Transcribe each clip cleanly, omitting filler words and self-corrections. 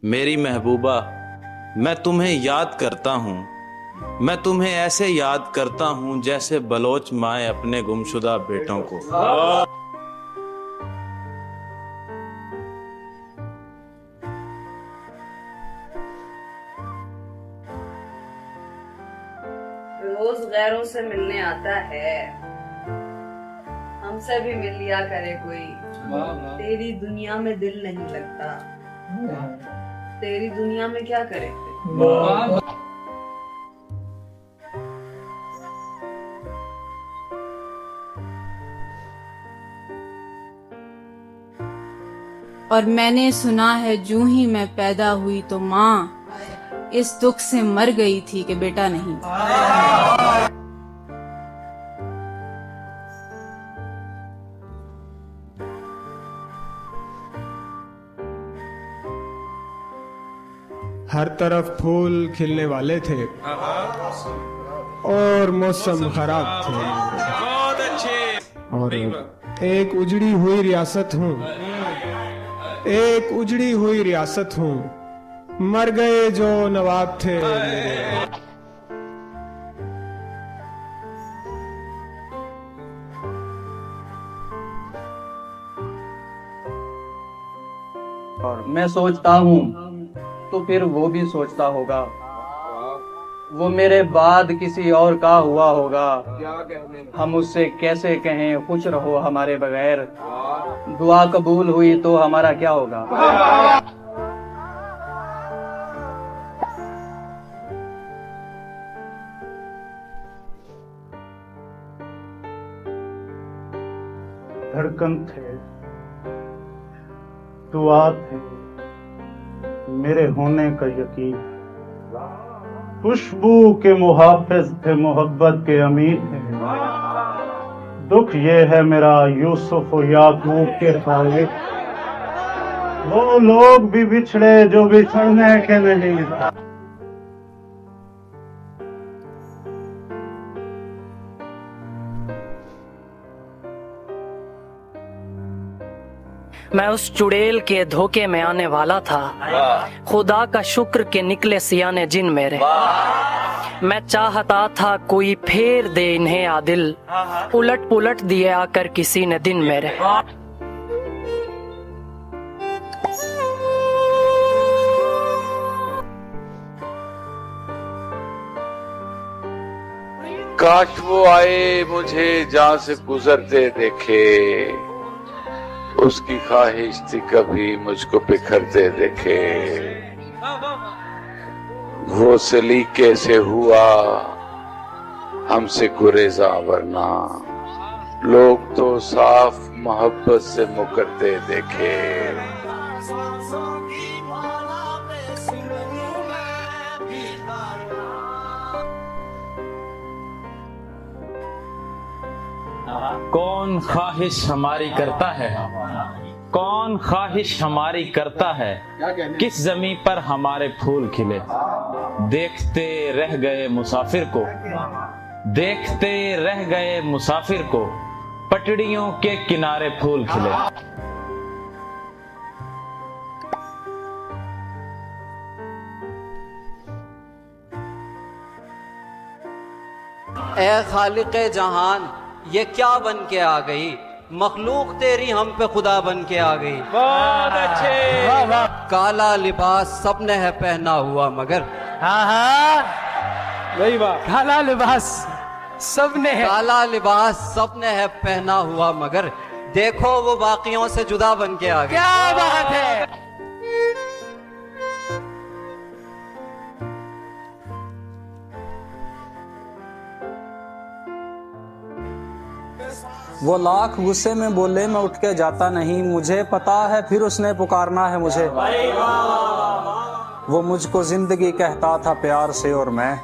मेरी महबूबा, मैं तुम्हें याद करता हूँ। मैं तुम्हें ऐसे याद करता हूँ जैसे बलोच माए अपने गुमशुदा बेटों को। रोज गैरों से मिलने आता है, हमसे भी मिल लिया करे कोई। तेरी दुनिया में दिल नहीं लगता, तेरी दुनिया में क्या करे। और मैंने सुना है जूं ही मैं पैदा हुई तो माँ इस दुख से मर गई थी कि बेटा नहीं। हर तरफ फूल खिलने वाले थे और मौसम खराब थे। बहुत अच्छे। और एक उजड़ी हुई रियासत हूँ, एक उजड़ी हुई रियासत हूँ, मर गए जो नवाब थे मेरे। और मैं सोचता हूँ तो फिर वो भी सोचता होगा, वो मेरे बाद किसी और का हुआ होगा। हम उससे कैसे कहें खुश रहो हमारे बगैर, दुआ कबूल हुई तो हमारा क्या होगा। धड़कन थे, दुआ थे, मेरे होने का यकीन, खुशबू के मुहाफिज थे, मोहब्बत के अमीर थे। दुख ये है मेरा यूसुफ और याकूब के खाए, वो लोग भी बिछड़े जो बिछड़ने के नहीं। मैं उस चुड़ैल के धोखे में आने वाला था, खुदा का शुक्र के निकले सियाने जिन मेरे। मैं चाहता था कोई फेर दे इन्हें आदिल, उलट पुलट दिए आकर किसी ने दिन मेरे। काश वो आए मुझे जहां से गुजरते देखे, उसकी ख्वाहिश थी कभी मुझको बिखरते देखे। वो सलीके से हुआ हमसे गुरेजा, वरना लोग तो साफ मोहब्बत से मुकरते देखे। कौन ख्वाहिश हमारी करता है, कौन ख्वाहिश हमारी करता है, किस जमीन पर हमारे फूल खिले। देखते रह गए मुसाफिर को, देखते रह गए मुसाफिर को, पटड़ियों के किनारे फूल खिले। ए खालिक़े जहान, ये क्या बन के आ गई, मखलूक तेरी हम पे खुदा बन के आ गई। बहुत अच्छे। काला लिबास सबने है पहना हुआ मगर, वही बात, काला लिबास सबने है, काला लिबास सबने है पहना हुआ मगर, देखो वो बाकियों से जुदा बन के आ गई। क्या बात है। वो लाख गुस्से में बोले मैं उठ के जाता नहीं, मुझे पता है फिर उसने पुकारना है मुझे। वो मुझको जिंदगी कहता था प्यार से और मैं,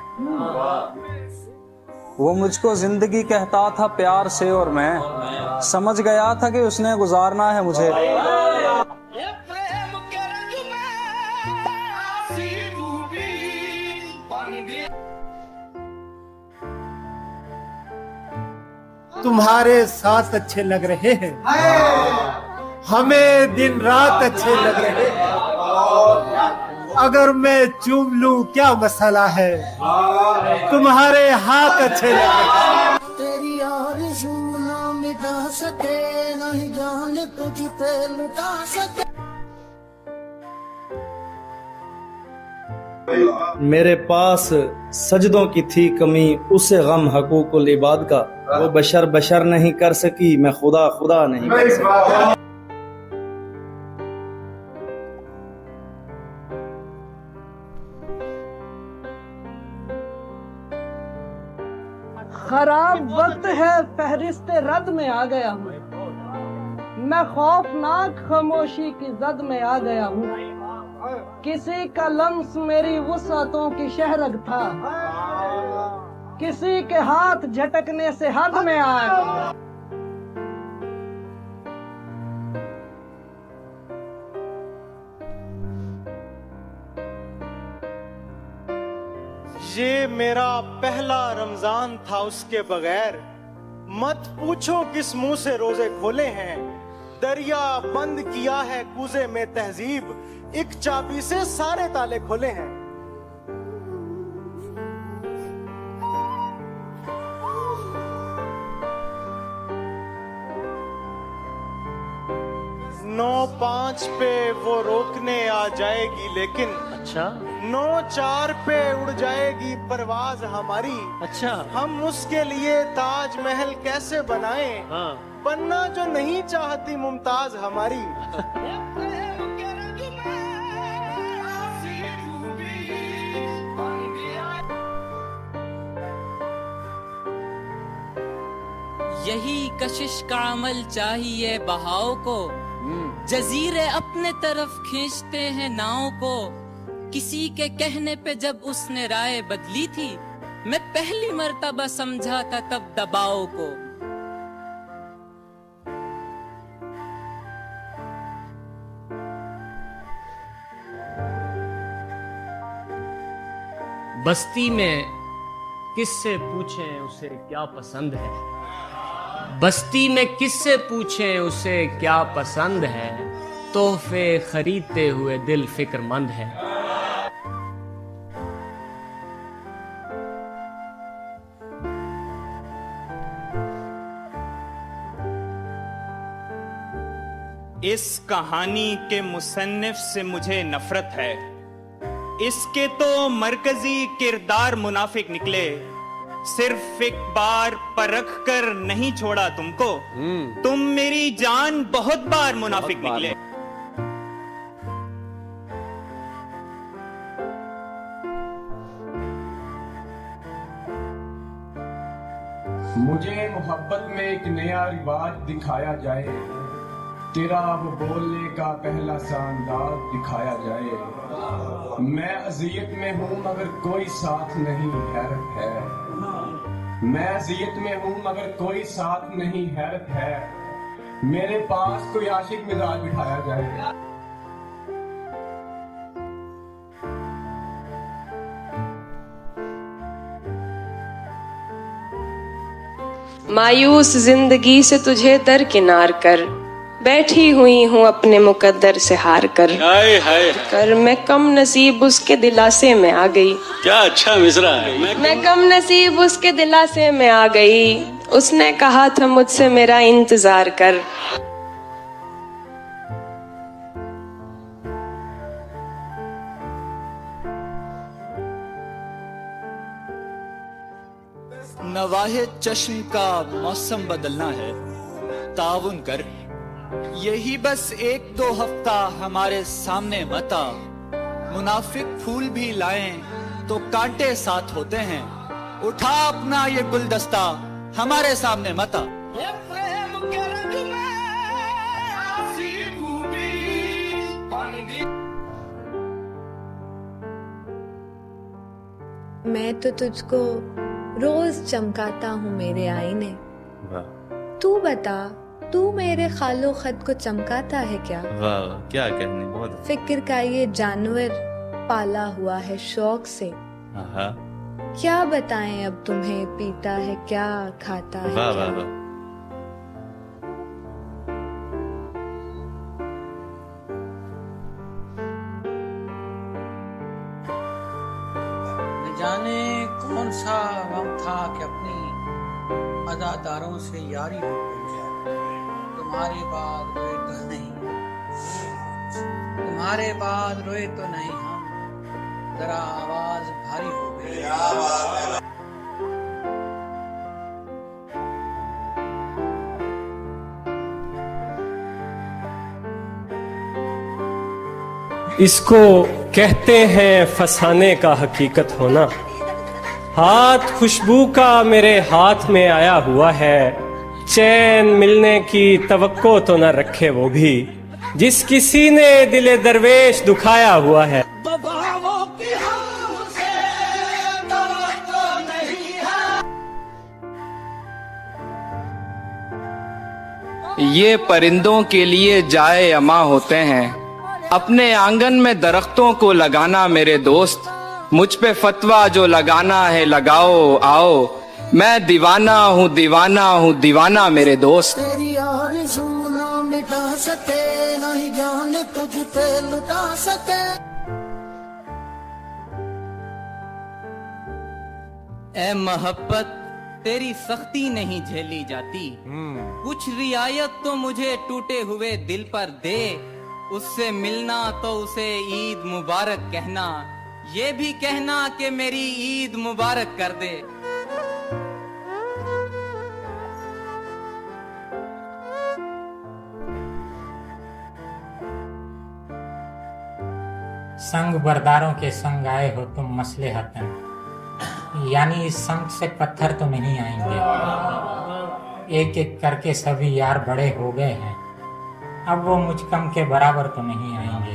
वो मुझको जिंदगी कहता था प्यार से और मैं समझ गया था कि उसने गुजारना है मुझे। तुम्हारे साथ अच्छे लग रहे हैं, हमें दिन रात अच्छे लग रहे हैं। अगर मैं चूम लूं क्या मसला है, तुम्हारे हाथ अच्छे लगे। तेरी आरज़ू ना मिटा सके, नहीं जान तुझ पे लुटा सके। मेरे पास सजदों की थी कमी, उसे गम हकूकुल इबाद का। वो बशर बशर नहीं कर सकी, मैं खुदा खुदा नहीं कर सकी। खराब वक्त है, फहरिस्त रद में आ गया हूँ। मैं खौफनाक खामोशी की जद में आ गया हूँ। किसी का लम्स मेरी वुसअतों की शहरग था, किसी के हाथ झटकने से हद में आया। ये मेरा पहला रमजान था उसके बगैर, मत पूछो किस मुंह से रोजे खोले हैं। दरिया बंद किया है कूजे में तहजीब, एक चाबी से सारे ताले खोले हैं। नौ 5 पे वो रोकने आ जाएगी, लेकिन अच्छा 9-4 पे उड़ जाएगी परवाज हमारी। अच्छा हम उसके लिए ताजमहल कैसे बनाएं, हाँ। बनना जो नहीं चाहती मुमताज हमारी। यही कशिश का अमल चाहिए बहाव को, जजीरे अपने तरफ खींचते हैं नाव को। किसी के कहने पे जब उसने राय बदली थी, मैं पहली मर्तबा समझा था तब दबाव को। बस्ती में किससे पूछें उसे क्या पसंद है, बस्ती में किससे पूछें उसे क्या पसंद है। तोहफे खरीदते हुए दिल फिक्रमंद है। इस कहानी के मुसन्निफ से मुझे नफरत है। इसके तो मरकजी किरदार मुनाफिक निकले। सिर्फ एक बार परख कर नहीं छोड़ा तुमको, तुम मेरी जान बहुत बार मुनाफिक निकले। मुझे मोहब्बत में एक नया रिवाज दिखाया जाए, तेरा अब बोलने का पहला सा अंदाज दिखाया जाए। मैं अजियत में हूँ मगर कोई साथ नहीं, हैरत है। मैं अजियत में हूँ मगर कोई साथ नहीं, हैरत है। मेरे पास कोई आशिक मिजाज बिठाया जाए। मायूस जिंदगी से तुझे दरकिनार कर, बैठी हुई हूँ अपने मुकद्दर से हार कर। हाय हाय कर मैं कम नसीब उसके दिलासे में आ गई। क्या अच्छा मिसरा है। मैं कम नसीब उसके दिलासे में आ गई। उसने कहा था मुझसे मेरा इंतजार कर। नवाहे चश्म का मौसम बदलना है, ताउन कर। यही बस 1-2 हफ्ता हमारे सामने मता। मुनाफिक फूल भी लाएं तो कांटे साथ होते हैं। उठा अपना ये गुलदस्ता हमारे सामने मता। मैं तो तुझको रोज चमकाता हूँ मेरे आईने। तू बता, तू मेरे खालो खत को चमकाता है क्या? वाह क्या कहने, बहुत फिक्र का ये जानवर पाला हुआ है शौक से। हाँ। क्या बताएं अब तुम्हें, पीता है क्या, खाता है वाह क्या? वाह वाह। जाने कौन सा गम था कि अपनी अदादारों से यारी हो गई है। तुम्हारे बाद रोए तो नहीं, तुम्हारे बाद रोए तो नहीं हम, जरा आवाज भारी हो गई। इसको कहते हैं फसाने का हकीकत होना। हाथ खुशबू का मेरे हाथ में आया हुआ है, चैन मिलने की तवक्को तो न रखे वो भी, जिस किसी ने दिले दरवेश दुखाया हुआ है। ये परिंदों के लिए जाए अमा होते हैं, अपने आंगन में दरख्तों को लगाना मेरे दोस्त, मुझ पे फतवा जो लगाना है लगाओ आओ, मैं दीवाना हूँ दीवाना हूँ दीवाना मेरे दोस्त। तेरी आरज़ू ना मिटा सके, नहीं जान तुझ पे लुटा सके। ए मोहब्बत तेरी सख्ती नहीं झेली जाती, कुछ रियायत तो मुझे टूटे हुए दिल पर दे, उससे मिलना तो उसे ईद मुबारक कहना, ये भी कहना कि मेरी ईद मुबारक कर दे। संग बरदारों के संग आए हो तुम मसले हतन, यानी इस संग से पत्थर तो नहीं आएंगे। एक एक करके सभी यार बड़े हो गए हैं, अब वो मुझ कम के बराबर तो नहीं आएंगे।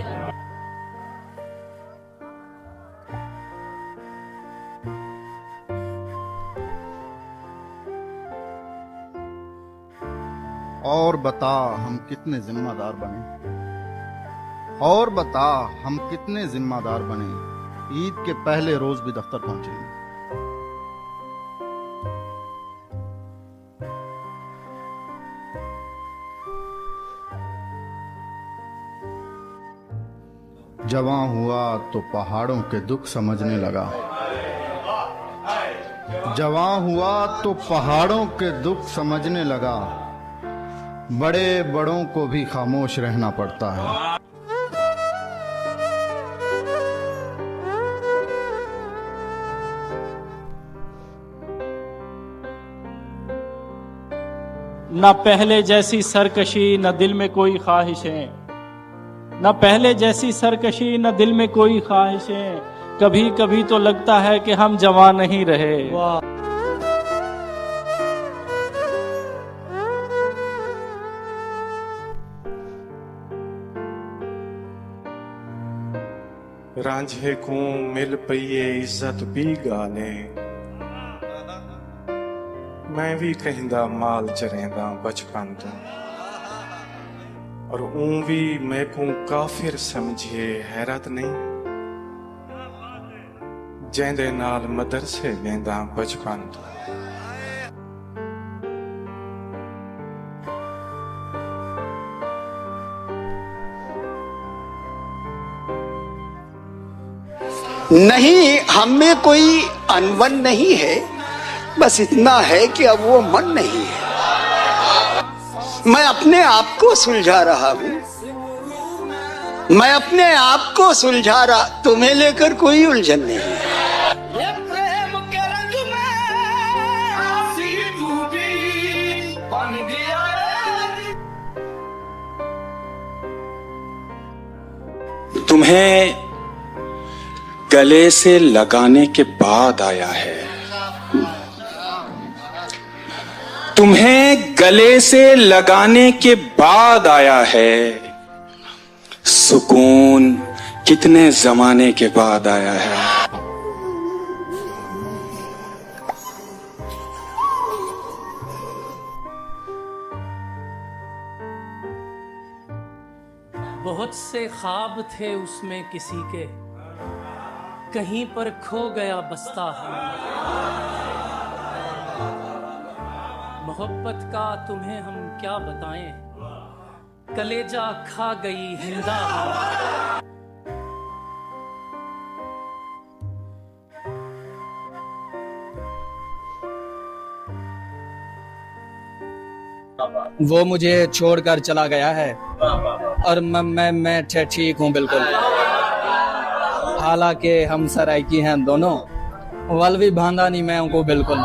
और बता हम कितने जिम्मेदार बने, और बता हम कितने जिम्मेदार बने, ईद के पहले रोज भी दफ्तर पहुंचेंगे। जवां हुआ तो पहाड़ों के दुख समझने लगा, जवां हुआ तो पहाड़ों के दुख समझने लगा, बड़े बड़ों को भी खामोश रहना पड़ता है। न पहले जैसी सरकशी न दिल में कोई ख्वाहिशें, न पहले जैसी सरकशी न दिल में कोई ख्वाहिशें, कभी कभी तो लगता है कि हम जवान नहीं रहे। रांझे को मिल पईए इज्जत भी गाने, मैं भी कहंदा माल चरेंदा बचपन तो, और ऊं भी मैं को काफिर समझिए हैरत नहीं, जेंदे नाल मदरसे वेंदा बचपन तो। नहीं, हम में कोई अनबन नहीं है, बस इतना है कि अब वो मन नहीं है। मैं अपने आप को सुलझा रहा हूं, मैं अपने आप को सुलझा रहा, तुम्हें लेकर कोई उलझन नहीं है। तुम्हें गले से लगाने के बाद आया है, तुम्हें गले से लगाने के बाद आया है, सुकून कितने जमाने के बाद आया है। बहुत से ख्वाब थे उसमें किसी के, कहीं पर खो गया बस्ता हम। मोहब्बत का तुम्हें हम क्या बताएं, कलेजा खा गई हिंदा हम। वो मुझे छोड़कर चला गया है और मैं ठीक हूँ बिल्कुल। हालांकि हम सराइकी हैं दोनों, वल भी बांधा नहीं मैं उनको बिल्कुल।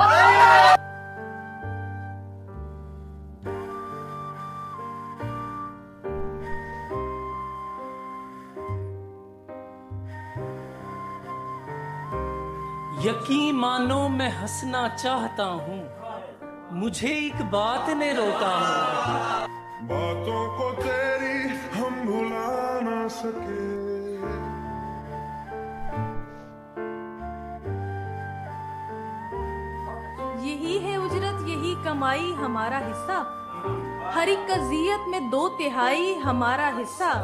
यकीन मानो मैं हंसना चाहता हूँ, मुझे एक बात ने रोका है। बातों को तेरी हम भुला ना सके। यही है उजरत, यही कमाई हमारा हिस्सा। हर एक कज़ियत में 2/3 हमारा हिस्सा।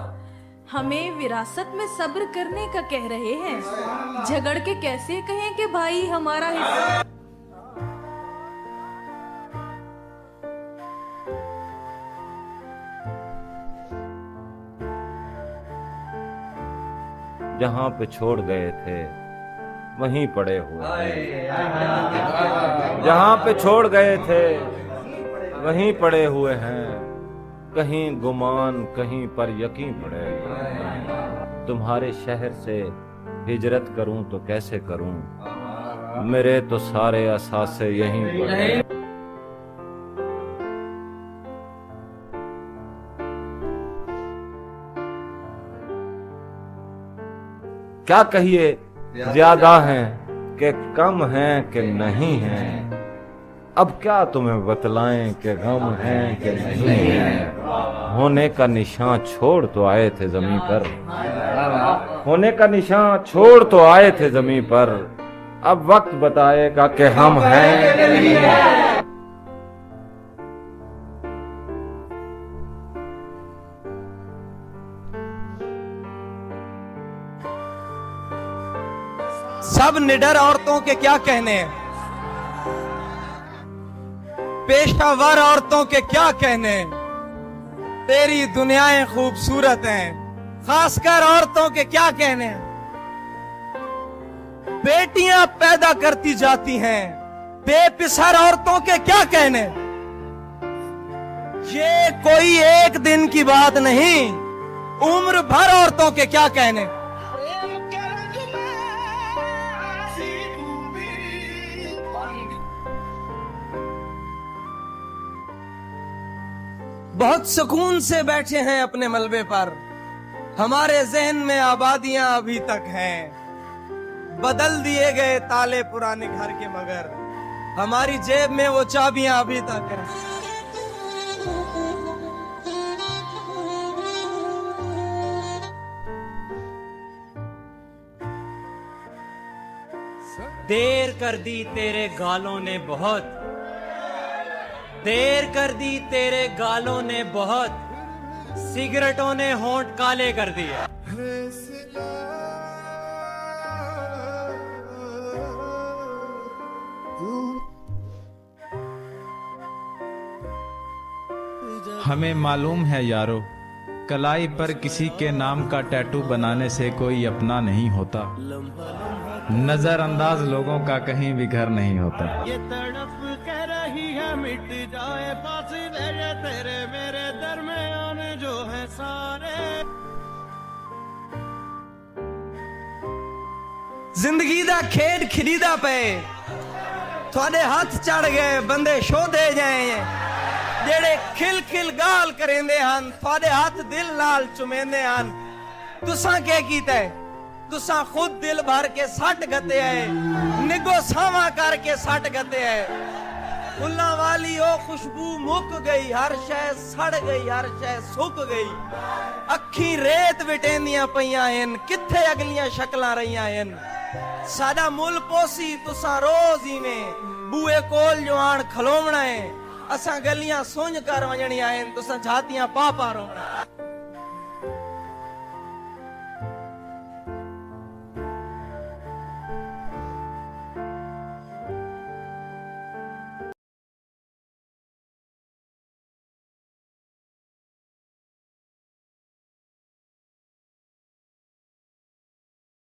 हमें विरासत में सब्र करने का कह रहे हैं, झगड़ के कैसे कहें कि भाई हमारा हिस्सा। जहाँ पे छोड़ गए थे वहीं पड़े हुए हैं। जहाँ पे छोड़ गए थे वहीं पड़े हुए हैं। कहीं गुमान कहीं पर यकीन पड़े हुए हैं। तुम्हारे शहर से हिजरत करूं तो कैसे करूं, मेरे तो सारे असासे यहीं पड़े। क्या कहिए, ज्यादा हैं कि कम हैं कि नहीं हैं। अब क्या तुम्हें बतलाएं कि गम हैं कि नहीं हैं। होने का निशान छोड़ तो आए थे जमीन पर, होने का निशान छोड़ तो आए थे जमीन पर। अब वक्त बताएगा कि हम हैं कि नहीं हैं। सब निडर औरतों के क्या कहने हैं, पेशावर औरतों के क्या कहने। तेरी दुनियाएं खूबसूरत हैं, खासकर औरतों के क्या कहने। बेटियां पैदा करती जाती हैं, बेपिसर औरतों के क्या कहने। ये कोई एक दिन की बात नहीं, उम्र भर औरतों के क्या कहने। बहुत सुकून से बैठे हैं अपने मलबे पर, हमारे जहन में आबादियां अभी तक हैं। बदल दिए गए ताले पुराने घर के, मगर हमारी जेब में वो चाबियां अभी तक हैं। देर कर दी तेरे गालों ने बहुत, देर कर दी तेरे गालों ने बहुत, सिगरेटों ने होंठ काले कर दिए। हमें मालूम है यारो, कलाई पर किसी के नाम का टैटू बनाने से कोई अपना नहीं होता। नजरअंदाज लोगों का कहीं भी घर नहीं होता। ये तड़प कह रही है मिट जाए फासिले, ये तेरे मेरे दरमियान जो है सारे। जिंदगी दा खेड खरीदा पे, थोड़े हाथ चढ़ गए बंदे शो दे जाए। जेड़े खिल खिल गाल करेंदे हन, थोड़े हाथ दिल नाल चुमेंदे हन। तुसा क्या कीता है, तुसा खुद दिल भर के सट गते है, निगो सावा करके सट गते है। फुल्ला वाली ओ खुशबू मुक गई, हर शय सड़ गई, हर शय सुक गई। अखी रेत विटेंदियां पईयां हन, किथे अगलियां शक्लां रहियां हन। साडा मुल पोसी तुसा रोज इवें बूए कोल जो आण खलोवना है। असा गलियां सुंज कर वजणियां हन, तुसा झातियां पापा रोवना।